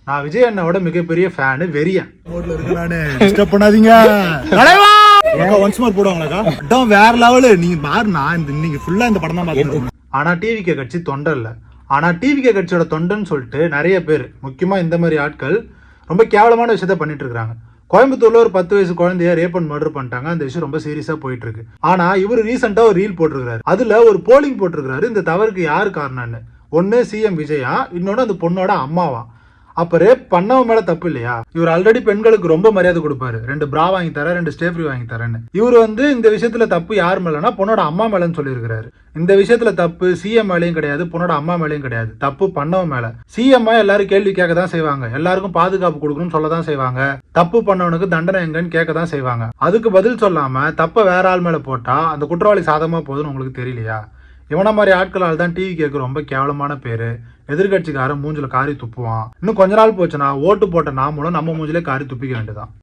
நான் விஜய் அண்ணாவோட மிகப்பெரிய ஃபேனு, வெறியன். மோட்ல இருக்கு நானு. டிஸ்டர்ப் பண்ணாதீங்க. தலைவா ஒன்ஸ் மோர் போடுவாங்களாக்கா? அதான் வேற லெவல். நீங்க மாறுனா இன்னைக்கு ஃபுல்லா இந்த படம் தான் பாத்துட்டு. ஆனா டிவிகே கட்சி தொண்டை இல்ல. ஆனா டிவிகே கட்சியோட தொண்டைன்னு சொல்லிட்டு நிறைய பேர், முக்கியமா இந்த மாதிரி ஆட்கள் ரொம்ப கேவலமான விஷயத்த பண்ணிட்டு இருக்காங்க. கோயம்புத்தூர்ல ஒரு 10 வயசு குழந்தைய ரேப் அண்ட் மர்டர் பண்ணிட்டாங்க. அந்த விஷயம் ரொம்ப சீரியஸா போயிட்டு இருக்கு. ஆனா இவர் ரீசெண்டா ஒரு ரீல் போட்டிருக்காரு. அதுல ஒரு போலிங் போட்டிருக்காரு, இந்த தவறுக்கு யாரு காரணம்னு. ஒன்னு சிஎம் விஜயா, இன்னொன்னு அந்த பொண்ணோட அம்மாவா. அப்ப ரேப் பண்ணவன் மேல தப்பு இல்லையா? இவர் ஆல்ரெடி பெண்களுக்கு ரொம்ப மரியாதை கொடுப்பாரு. 2 பிரா வாங்கி தர, 2 ஸ்டேஃப்ரி வாங்கி தரேன்னு. இவர் இந்த விஷயத்துல தப்பு யார் மேலனா பொண்ணோட அம்மா மேலன்னு சொல்லியிருக்காரு. இந்த விஷயத்துல தப்பு சிஎம் மேலேயும் கிடையாது, பொண்ணோட அம்மா மேலேயும் கிடையாது. தப்பு பண்ணவன் மேல. சிஎம் எல்லாரும் கேள்வி கேட்க தான் செய்வாங்க, எல்லாருக்கும் பாதுகாப்பு கொடுக்கணும்னு சொல்லதான் செய்வாங்க, தப்பு பண்ணவனுக்கு தண்டனை எங்கன்னு கேட்க தான் செய்வாங்க. அதுக்கு பதில் சொல்லாம தப்ப வேற ஆள் மேல போட்டா அந்த குற்றவாளி சாதமா போகுதுன்னு உங்களுக்கு தெரியலையா? இவன மாதிரி ஆட்களால் தான் டிவி கேட்க ரொம்ப கேவலமான பேரு. எதிர்கட்சிக்காரன் மூஞ்சில காரி துப்புவான். இன்னும் கொஞ்ச நாள் போச்சுன்னா ஓட்டு போட்ட நாமளும் நம்ம மூஞ்சிலே காரி துப்பிக்க வேண்டியதான்.